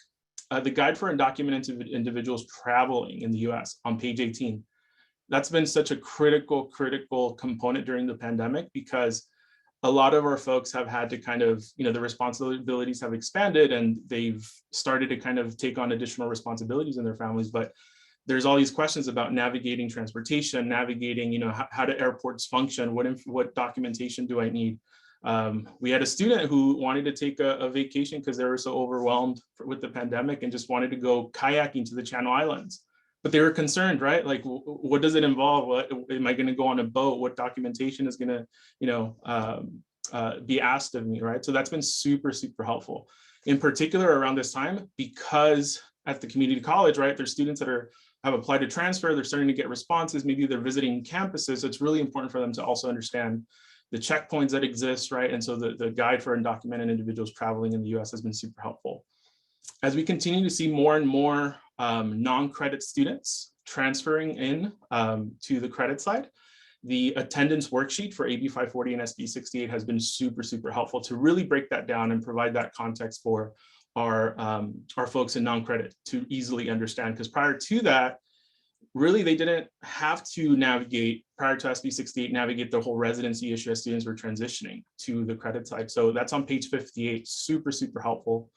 The Guide for Undocumented Individuals Traveling in the US on page 18. That's been such a critical component during the pandemic, because a lot of our folks have had to kind of, you know, the responsibilities have expanded and they've started to kind of take on additional responsibilities in their families. But there's all these questions about navigating transportation, navigating, you know, how do airports function? What documentation do I need? We had a student who wanted to take a vacation because they were so overwhelmed with the pandemic and just wanted to go kayaking to the Channel Islands. But they were concerned, right? Like, what does it involve? What am I going to go on a boat? What documentation is going to, you know, be asked of me, right? So that's been super helpful. In particular, around this time, because at the community college, right, there's students that have applied to transfer. They're starting to get responses. Maybe they're visiting campuses. So it's really important for them to also understand the checkpoints that exist, right? And so the Guide for Undocumented Individuals Traveling in the US has been super helpful. As we continue to see more and more non-credit students transferring in to the credit side, the attendance worksheet for AB 540 and SB 68 has been super helpful to really break that down and provide that context for our folks in non-credit to easily understand. Because prior to that, really, they didn't have to navigate, prior to SB 68, navigate the whole residency issue as students were transitioning to the credit side. So that's on page 58, super helpful.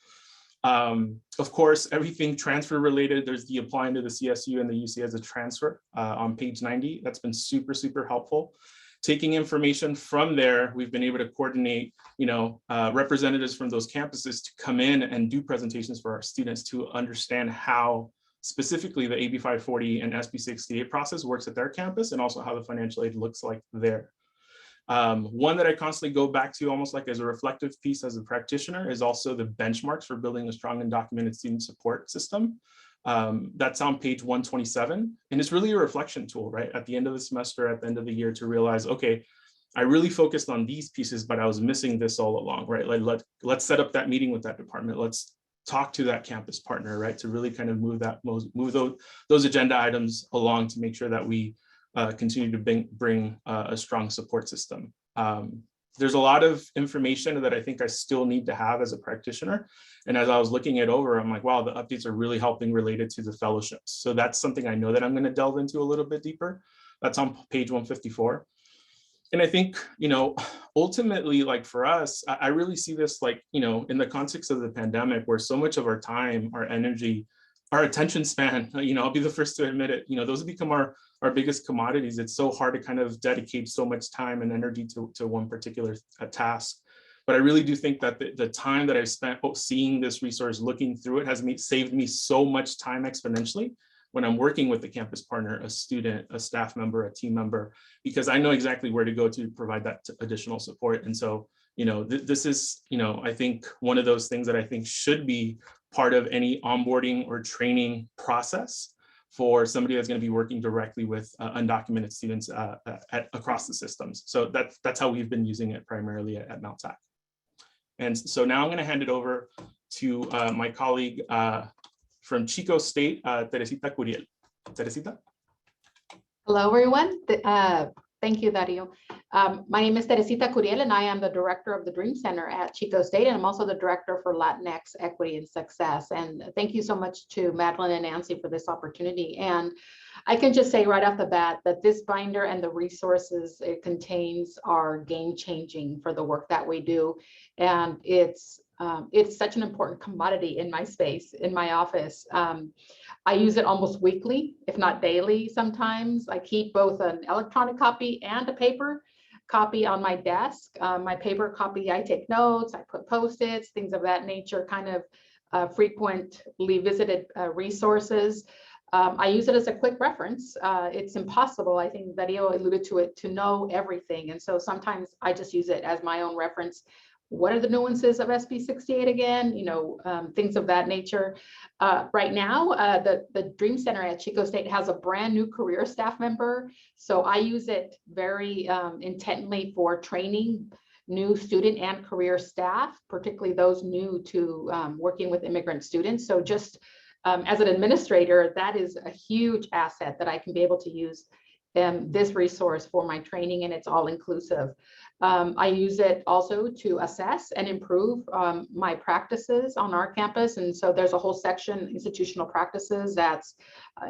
Of course, everything transfer related, there's the applying to the CSU and the UC as a transfer on page 90. That's been super helpful. Taking information from there, we've been able to coordinate, you know, representatives from those campuses to come in and do presentations for our students to understand how specifically the AB 540 and SB 68 process works at their campus, and also how the financial aid looks like there. One that I constantly go back to almost like as a reflective piece as a practitioner is also the benchmarks for building a strong and documented student support system. That's on page 127. And it's really a reflection tool, right? At the end of the semester, at the end of the year, to realize, okay, I really focused on these pieces, but I was missing this all along, right? Like let's set up that meeting with that department. Let's talk to that campus partner, right? To really kind of move those agenda items along to make sure that we continue to bring a strong support system. There's a lot of information that I think I still need to have as a practitioner. And as I was looking it over, I'm like, wow, the updates are really helping related to the fellowships. So that's something I know that I'm going to delve into a little bit deeper. That's on page 154. And I think, you know, ultimately, like for us, I really see this like, you know, in the context of the pandemic, where so much of our time, our energy, our attention span, you know, I'll be the first to admit it, you know, those have become our biggest commodities. It's so hard to kind of dedicate so much time and energy to one particular task. But I really do think that the time that I've spent seeing this resource, looking through it, has saved me so much time exponentially when I'm working with the campus partner, a student, a staff member, a team member, because I know exactly where to go to provide that additional support. And so, you know, this is, you know, I think one of those things that I think should be part of any onboarding or training process for somebody that's going to be working directly with undocumented students across the systems. So that's how we've been using it primarily at Mount SAC. And so now I'm going to hand it over to my colleague from Chico State, Teresita Curiel. Teresita? Hello, everyone. Thank you, Dario. My name is Teresita Curiel, and I am the director of the Dream Center at Chico State, and I'm also the director for Latinx Equity and Success. And thank you so much to Madeline and Nancy for this opportunity. And I can just say right off the bat that this binder and the resources it contains are game-changing for the work that we do. And it's such an important commodity in my space, in my office. I use it almost weekly, if not daily sometimes. I keep both an electronic copy and a paper copy on my desk. My paper copy, I take notes, I put Post-its, things of that nature, kind of frequently visited resources. I use it as a quick reference. It's impossible, I think Dario alluded to it, to know everything. And so sometimes I just use it as my own reference. What are the nuances of SB 68 again? Things of that nature. Right now, the Dream Center at Chico State has a brand new career staff member. So I use it very intently for training new student and career staff, particularly those new to working with immigrant students. So just as an administrator, that is a huge asset that I can be able to use this resource for my training, and it's all inclusive. I use it also to assess and improve my practices on our campus. And so there's a whole section, institutional practices, that's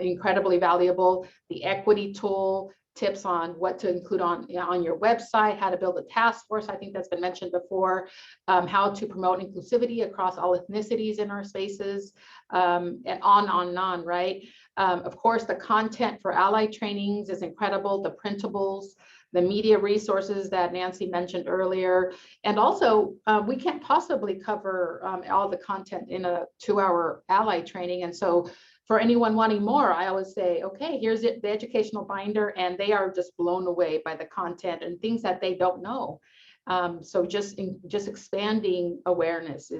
incredibly valuable. The equity tool, tips on what to include on your website, how to build a task force, I think that's been mentioned before, how to promote inclusivity across all ethnicities in our spaces, and on, right? Of course, the content for ally trainings is incredible, the printables, the media resources that Nancy mentioned earlier. And also, we can't possibly cover all the content in a 2-hour ally training. And so for anyone wanting more, I always say, okay, here's it, the educational binder, and they are just blown away by the content and things that they don't know. So just expanding awareness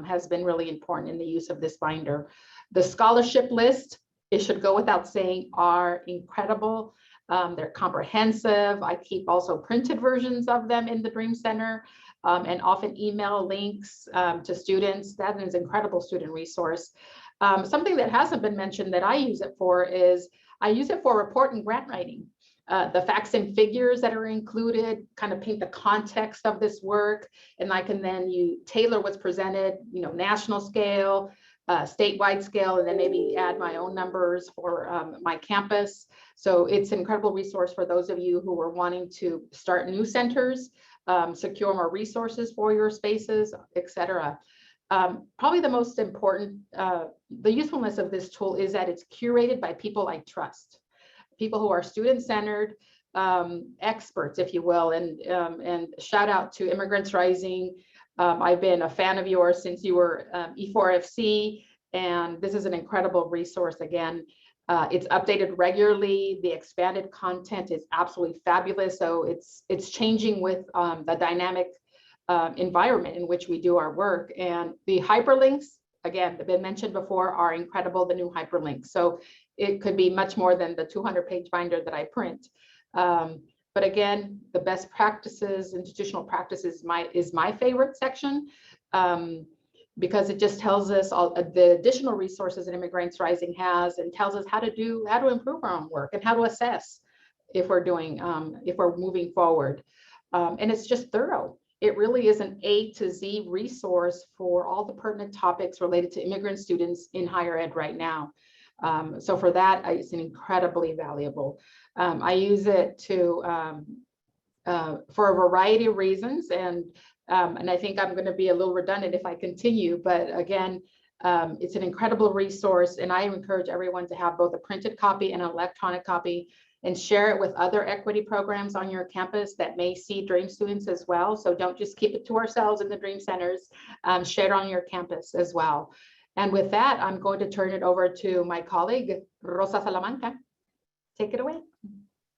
has been really important in the use of this binder. The scholarship list, it should go without saying, are incredible. They're comprehensive. I keep also printed versions of them in the Dream Center, and often email links to students. That is an incredible student resource. Something that hasn't been mentioned that I use it for is I use it for report and grant writing. The facts and figures that are included kind of paint the context of this work, and I can then tailor what's presented, national scale, statewide scale, and then maybe add my own numbers for my campus. So it's an incredible resource for those of you who are wanting to start new centers, secure more resources for your spaces, etc. Probably the most important, the usefulness of this tool is that it's curated by people I trust, people who are student-centered, experts, if you will, and shout out to Immigrants Rising. I've been a fan of yours since you were E4FC, and this is an incredible resource. Again, it's updated regularly. The expanded content is absolutely fabulous. So it's changing with the dynamic environment in which we do our work. And the hyperlinks, again, have been mentioned before, are incredible, the new hyperlinks. So it could be much more than the 200-page binder that I print. But again, the best practices, institutional practices is my favorite section, because it just tells us all the additional resources that Immigrants Rising has, and tells us how to improve our own work and how to assess if we're moving forward. And it's just thorough. It really is an A to Z resource for all the pertinent topics related to immigrant students in higher ed right now. So for that, it's incredibly valuable. I use it for a variety of reasons, and I think I'm going to be a little redundant if I continue, but again, it's an incredible resource, and I encourage everyone to have both a printed copy and an electronic copy, and share it with other equity programs on your campus that may see Dream students as well. So don't just keep it to ourselves in the Dream centers, share it on your campus as well. And with that, I'm going to turn it over to my colleague, Rosa Salamanca. Take it away.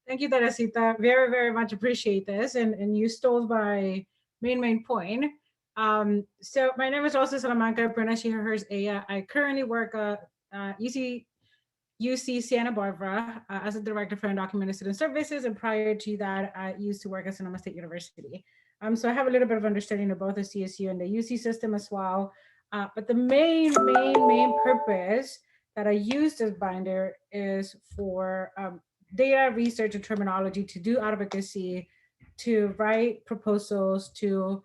Thank you, Teresita. Very, very much appreciate this. And you stole my main point. So my name is Rosa Salamanca Branagh, she, her, hers, Aya. I currently work at UC Santa Barbara as a director for undocumented student services. And prior to that, I used to work at Sonoma State University. So I have a little bit of understanding of both the CSU and the UC system as well. But the main purpose that I use this binder is for data research and terminology, to do advocacy, to write proposals, to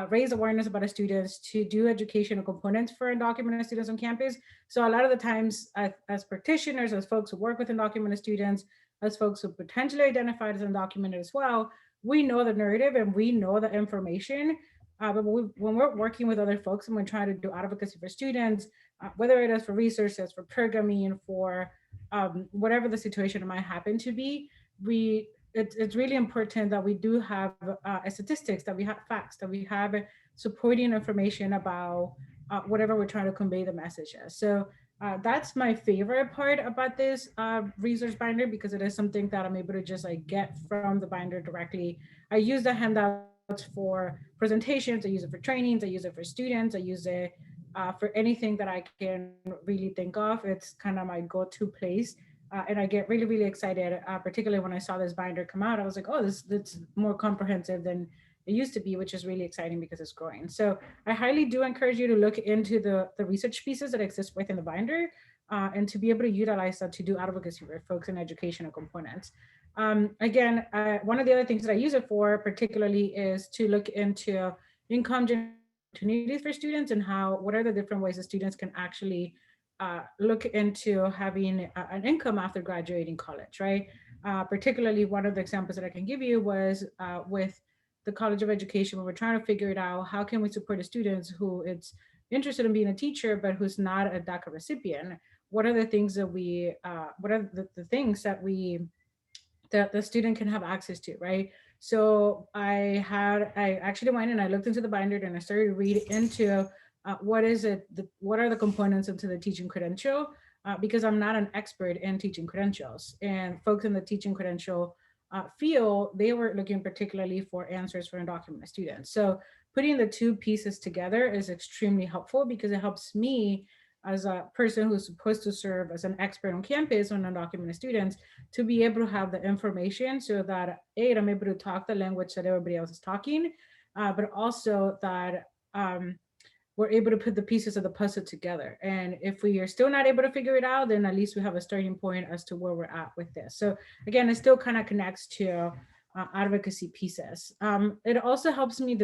raise awareness about the students, to do educational components for undocumented students on campus. So a lot of the times as practitioners, as folks who work with undocumented students, as folks who potentially identified as undocumented as well, we know the narrative and we know the information. But when we're working with other folks and we're trying to do advocacy for students, whether it is for resources, for programming, for whatever the situation might happen to be, it's really important that we do have statistics, that we have facts, that we have supporting information about whatever we're trying to convey the message as. So that's my favorite part about this resource binder, because it is something that I'm able to just like get from the binder directly. I use the handouts for presentations, I use it for trainings, I use it for students, I use it for anything that I can really think of. It's kind of my go-to place. And I get really, really excited, particularly when I saw this binder come out. I was like, oh, that's more comprehensive than it used to be, which is really exciting because it's growing. So I highly do encourage you to look into the research pieces that exist within the binder and to be able to utilize that to do advocacy for folks in educational components. Again, one of the other things that I use it for particularly is to look into income opportunities for students and what are the different ways that students can actually look into having an income after graduating college, right? Particularly one of the examples that I can give you was with the College of Education, when we're trying to figure it out, how can we support the students who it's interested in being a teacher, but who's not a DACA recipient? What are the things that what are the things that the student can have access to, right? So I actually went and I looked into the binder and I started to read into what are the components into the teaching credential, because I'm not an expert in teaching credentials, and folks in the teaching credential field, they were looking particularly for answers for undocumented students. So putting the two pieces together is extremely helpful because it helps me as a person who's supposed to serve as an expert on campus on undocumented students to be able to have the information so that I'm able to talk the language that everybody else is talking, but also that we're able to put the pieces of the puzzle together. And if we are still not able to figure it out, then at least we have a starting point as to where we're at with this. So again, it still kind of connects to advocacy pieces. It also helps me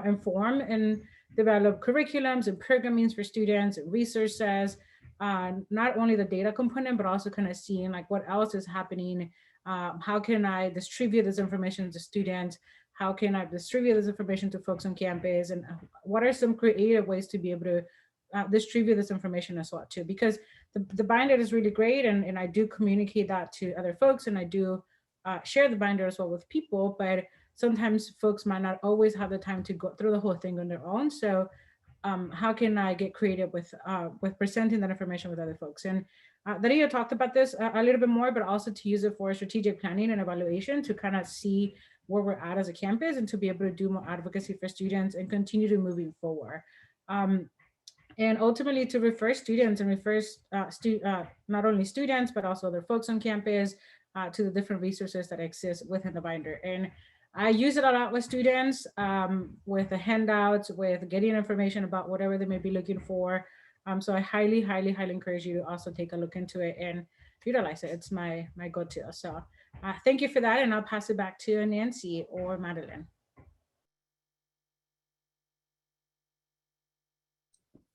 inform and develop curriculums and programming for students and resources, not only the data component, but also kind of seeing like what else is happening. How can I distribute this information to students? How can I distribute this information to folks on campus? And what are some creative ways to be able to distribute this information as well too? Because the binder is really great, and I do communicate that to other folks, and I do share the binder as well with people, but sometimes folks might not always have the time to go through the whole thing on their own. So how can I get creative with presenting that information with other folks? And Dario talked about this a little bit more, but also to use it for strategic planning and evaluation to kind of see where we're at as a campus and to be able to do more advocacy for students and continue to moving forward. And ultimately to refer students and refer not only students, but also other folks on campus to the different resources that exist within the binder. And I use it a lot with students, with the handouts, with getting information about whatever they may be looking for. So I highly, highly, highly encourage you to also take a look into it and utilize it. It's my go-to. So thank you for that. And I'll pass it back to Nancy or Madeline.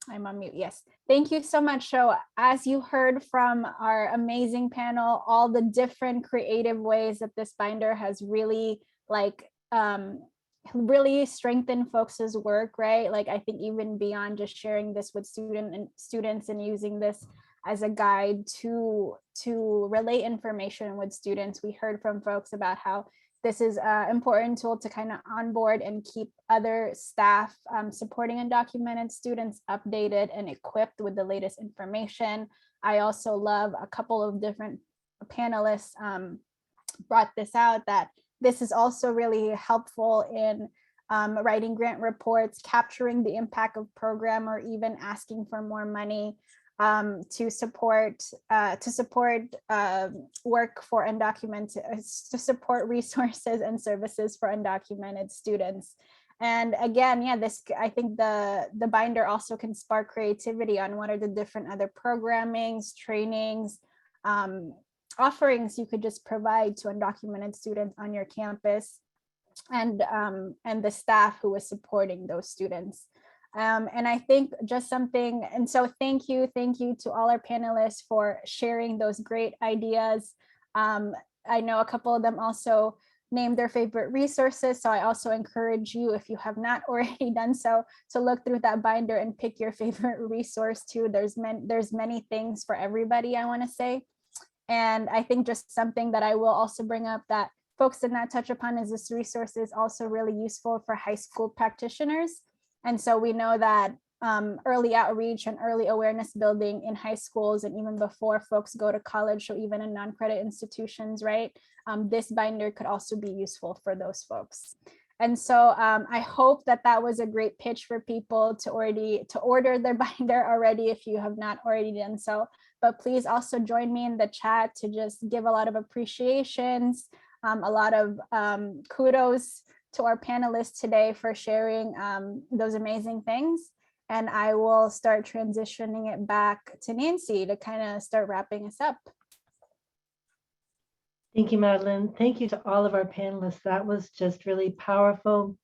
I'm on mute. Yes. Thank you so much. So as you heard from our amazing panel, all the different creative ways that this binder has really really strengthened folks' work, right? Like I think even beyond just sharing this with students and using this as a guide to relay information with students, we heard from folks about how this is an important tool to kind of onboard and keep other staff supporting undocumented students updated and equipped with the latest information. I also love a couple of different panelists brought this out, that this is also really helpful in writing grant reports, capturing the impact of program, or even asking for more money to support work for undocumented, to support resources and services for undocumented students. And again, yeah, I think the binder also can spark creativity on what are the different other programmings, trainings, offerings you could just provide to undocumented students on your campus, and the staff who is supporting those students. And I think just something, and so thank you to all our panelists for sharing those great ideas. I know a couple of them also named their favorite resources, so I also encourage you, if you have not already done so, to look through that binder and pick your favorite resource too. There's many things for everybody, I want to say. And I think just something that I will also bring up that folks did not touch upon is this resource is also really useful for high school practitioners. And so we know that early outreach and early awareness building in high schools, and even before folks go to college, or even in non-credit institutions, right? This binder could also be useful for those folks. And so I hope that that was a great pitch for people to order their binder already, if you have not already done so. But please also join me in the chat to just give a lot of appreciations, a lot of kudos to our panelists today for sharing those amazing things. And I will start transitioning it back to Nancy to kind of start wrapping us up. Thank you, Madeline. Thank you to all of our panelists. That was just really powerful.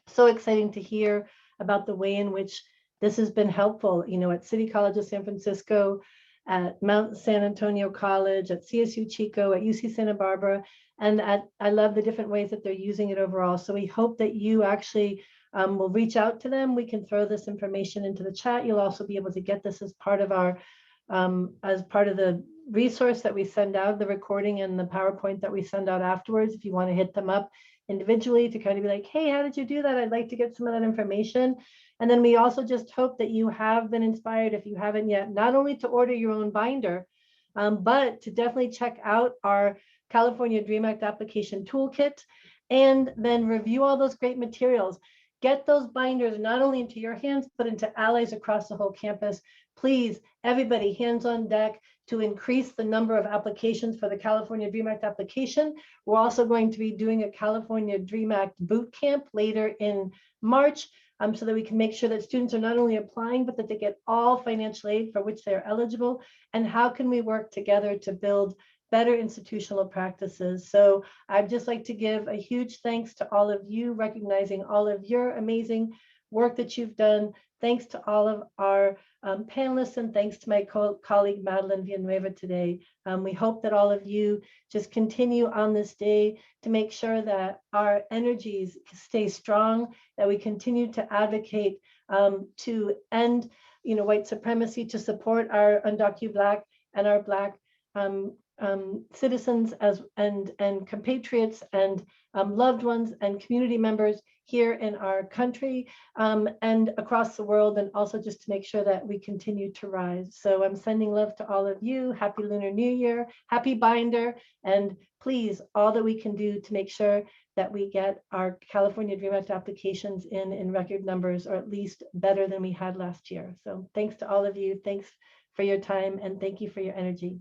So exciting to hear about the way in which this has been helpful, you know, at City College of San Francisco, at Mount San Antonio College, at CSU Chico, at UC Santa Barbara, and I love the different ways that they're using it overall. So we hope that you actually will reach out to them. We can throw this information into the chat. You'll also be able to get this as part of our, as part of the resource that we send out, the recording and the PowerPoint that we send out afterwards. If you want to hit them up individually to kind of be like, hey, how did you do that? I'd like to get some of that information. And then we also just hope that you have been inspired, if you haven't yet, not only to order your own binder, but to definitely check out our California DREAM Act application toolkit, and then review all those great materials. Get those binders not only into your hands, but into allies across the whole campus. Please, everybody, hands on deck to increase the number of applications for the California DREAM Act application. We're also going to be doing a California DREAM Act boot camp later in March, so that we can make sure that students are not only applying, but that they get all financial aid for which they're eligible. And how can we work together to build better institutional practices? So I'd just like to give a huge thanks to all of you, recognizing all of your amazing work that you've done. Thanks to all of our panelists, and thanks to my colleague Madeline Villanueva today. We hope that all of you just continue on this day to make sure that our energies stay strong, that we continue to advocate to end, you know, white supremacy, to support our Undocu Black and our Black citizens and compatriots and loved ones and community members here in our country and across the world, and also just to make sure that we continue to rise. So I'm sending love to all of you. Happy Lunar New Year, happy binder, and please, all that we can do to make sure that we get our California DREAM Act applications in record numbers, or at least better than we had last year. So thanks to all of you. Thanks for your time, and thank you for your energy.